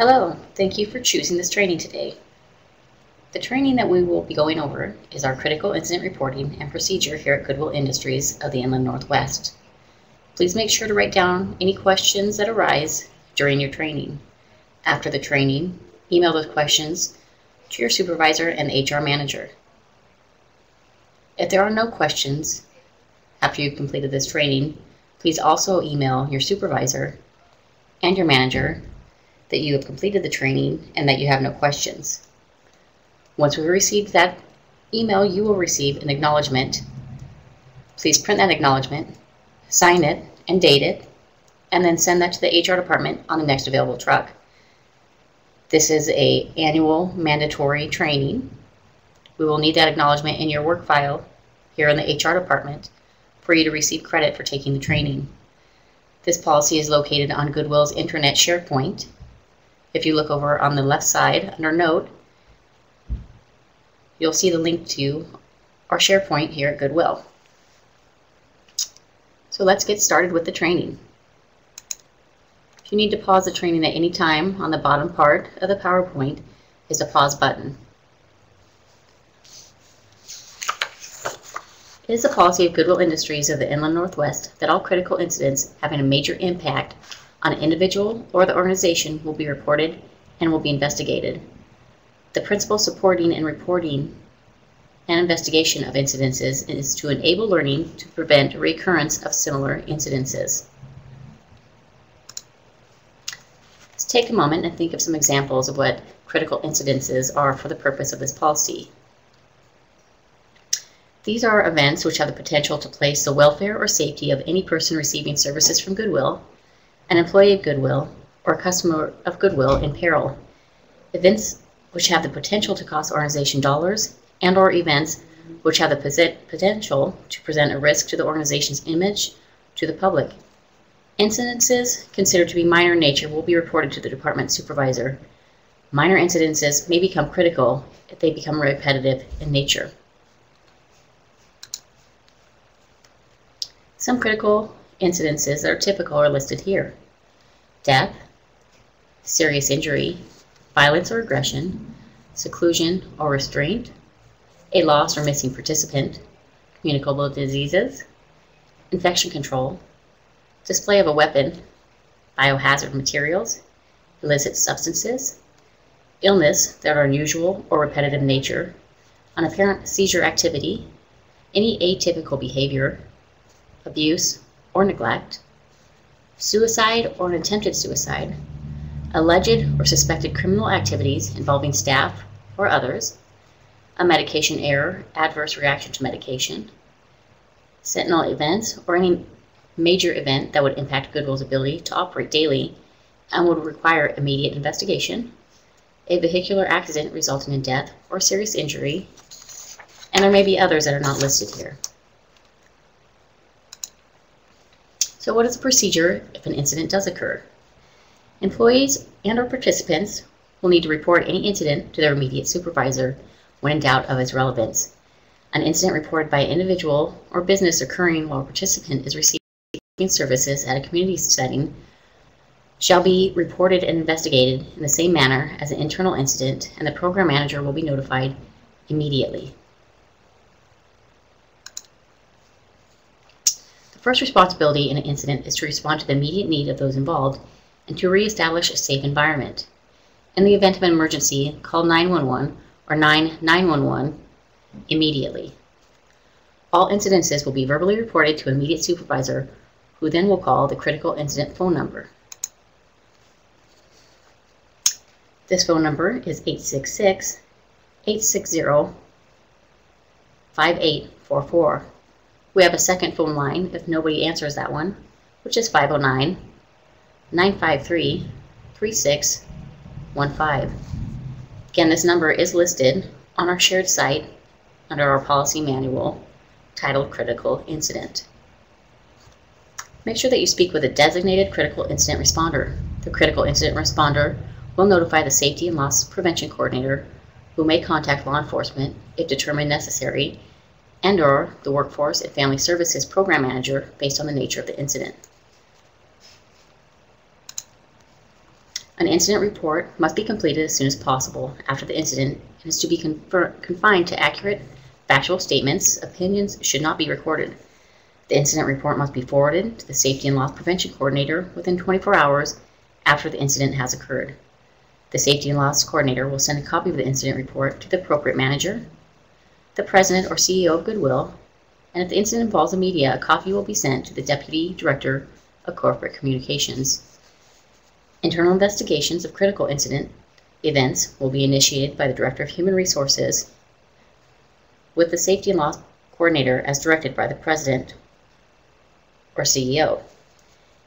Hello, thank you for choosing this training today. The training that we will be going over is our critical incident reporting and procedure here at Goodwill Industries of the Inland Northwest. Please make sure to write down any questions that arise during your training. After the training, email those questions to your supervisor and HR manager. If there are no questions after you've completed this training, please also email your supervisor and your manager that you have completed the training and that you have no questions. Once we receive that email, you will receive an acknowledgement. Please print that acknowledgement, sign it, and date it, and then send that to the HR department on the next available truck. This is an annual mandatory training. We will need that acknowledgement in your work file here in the HR department for you to receive credit for taking the training. This policy is located on Goodwill's Intranet SharePoint. If you look over on the left side under Note, you'll see the link to our SharePoint here at Goodwill. So let's get started with the training. If you need to pause the training at any time, on the bottom part of the PowerPoint is the pause button. It is the policy of Goodwill Industries of the Inland Northwest that all critical incidents having a major impact on an individual or the organization will be reported and will be investigated. The principle supporting and reporting and investigation of incidences is to enable learning to prevent recurrence of similar incidences. Let's take a moment and think of some examples of what critical incidences are for the purpose of this policy. These are events which have the potential to place the welfare or safety of any person receiving services from Goodwill, an employee of Goodwill, or a customer of Goodwill in peril. Events which have the potential to cost organization dollars, and/or events which have the potential to present a risk to the organization's image to the public. Incidences considered to be minor in nature will be reported to the department supervisor. Minor incidences may become critical if they become repetitive in nature. Some critical incidences that are typical are listed here: death, serious injury, violence or aggression, seclusion or restraint, a lost or missing participant, communicable diseases, infection control, display of a weapon, biohazard materials, illicit substances, illness that are unusual or repetitive nature, an apparent seizure activity, any atypical behavior, abuse or neglect, suicide or an attempted suicide, alleged or suspected criminal activities involving staff or others, a medication error, adverse reaction to medication, sentinel events, or any major event that would impact Goodwill's ability to operate daily and would require immediate investigation, a vehicular accident resulting in death or serious injury, and there may be others that are not listed here. So what is the procedure if an incident does occur? Employees and/or participants will need to report any incident to their immediate supervisor when in doubt of its relevance. An incident reported by an individual or business occurring while a participant is receiving services at a community setting shall be reported and investigated in the same manner as an internal incident, and the program manager will be notified immediately. The first responsibility in an incident is to respond to the immediate need of those involved and to reestablish a safe environment. In the event of an emergency, call 911 or 911 immediately. All incidences will be verbally reported to immediate supervisor, who then will call the critical incident phone number. This phone number is 866-860-5844. We have a second phone line if nobody answers that one, which is 509-953-3615. Again, this number is listed on our shared site under our policy manual titled Critical Incident. Make sure that you speak with a designated critical incident responder. The critical incident responder will notify the safety and loss prevention coordinator, who may contact law enforcement if determined necessary, and/or the Workforce and Family Services Program Manager based on the nature of the incident. An incident report must be completed as soon as possible after the incident and is to be confined to accurate, factual statements. Opinions should not be recorded. The incident report must be forwarded to the Safety and Loss Prevention Coordinator within 24 hours after the incident has occurred. The Safety and Loss Coordinator will send a copy of the incident report to the appropriate manager, the President or CEO of Goodwill, and if the incident involves the media, a copy will be sent to the Deputy Director of Corporate Communications. Internal investigations of critical incident events will be initiated by the Director of Human Resources with the Safety and Loss Coordinator as directed by the President or CEO.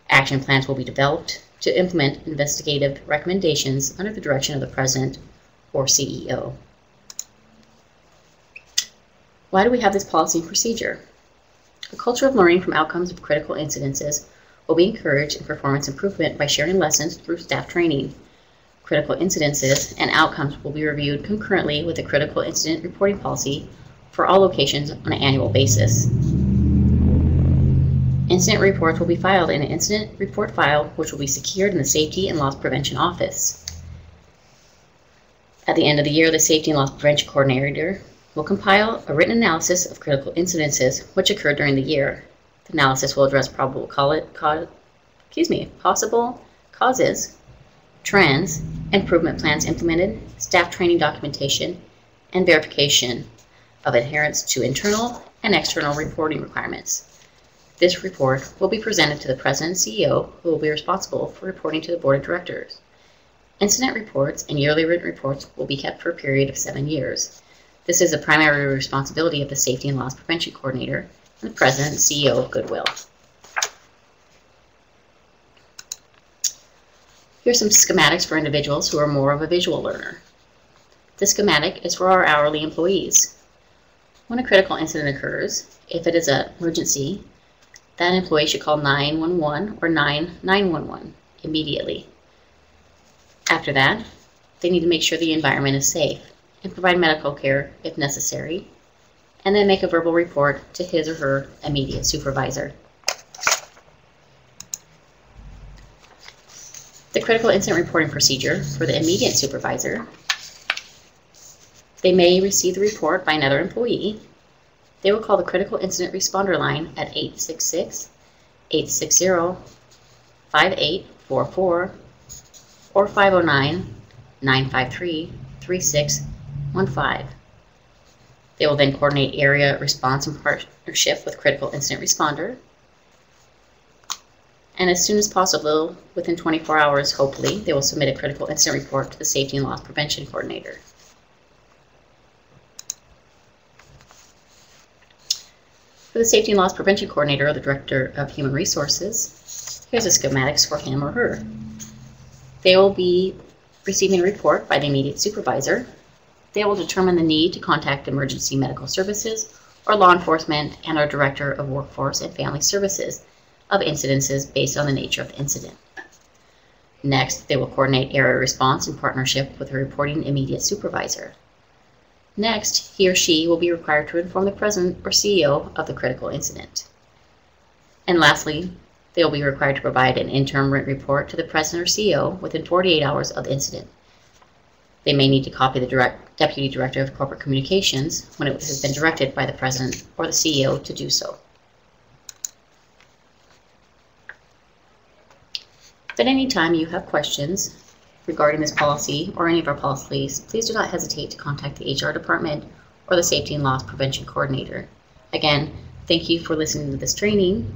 Action plans will be developed to implement investigative recommendations under the direction of the President or CEO. Why do we have this policy and procedure? A culture of learning from outcomes of critical incidences will be encouraged in performance improvement by sharing lessons through staff training. Critical incidences and outcomes will be reviewed concurrently with the critical incident reporting policy for all locations on an annual basis. Incident reports will be filed in an incident report file, which will be secured in the Safety and Loss Prevention Office. At the end of the year, the Safety and Loss Prevention Coordinator will compile a written analysis of critical incidences which occurred during the year. The analysis will address possible causes, trends, improvement plans implemented, staff training documentation, and verification of adherence to internal and external reporting requirements. This report will be presented to the President and CEO, who will be responsible for reporting to the Board of Directors. Incident reports and yearly written reports will be kept for a period of 7 years. This is the primary responsibility of the Safety and Loss Prevention Coordinator and the President and CEO of Goodwill. Here are some schematics for individuals who are more of a visual learner. The schematic is for our hourly employees. When a critical incident occurs, if it is an emergency, that employee should call 911 or 911 immediately. After that, they need to make sure the environment is safe and provide medical care if necessary, and then make a verbal report to his or her immediate supervisor. The critical incident reporting procedure for the immediate supervisor: they may receive the report by another employee. They will call the critical incident responder line at 866-860-5844 or 509-953-3615. They will then coordinate area response in partnership with critical incident responder. And as soon as possible, within 24 hours, hopefully, they will submit a critical incident report to the Safety and Loss Prevention Coordinator. For the Safety and Loss Prevention Coordinator or the Director of Human Resources, here's the schematics for him or her. They will be receiving a report by the immediate supervisor. They will determine the need to contact emergency medical services or law enforcement and our Director of Workforce and Family Services of incidences based on the nature of the incident. Next, they will coordinate area response in partnership with a reporting immediate supervisor. Next, he or she will be required to inform the President or CEO of the critical incident. And lastly, they will be required to provide an interim written report to the President or CEO within 48 hours of the incident. They may need to copy the Deputy Director of Corporate Communications when it has been directed by the President or the CEO to do so. If at any time you have questions regarding this policy or any of our policies, please do not hesitate to contact the HR department or the Safety and Loss Prevention Coordinator. Again, thank you for listening to this training,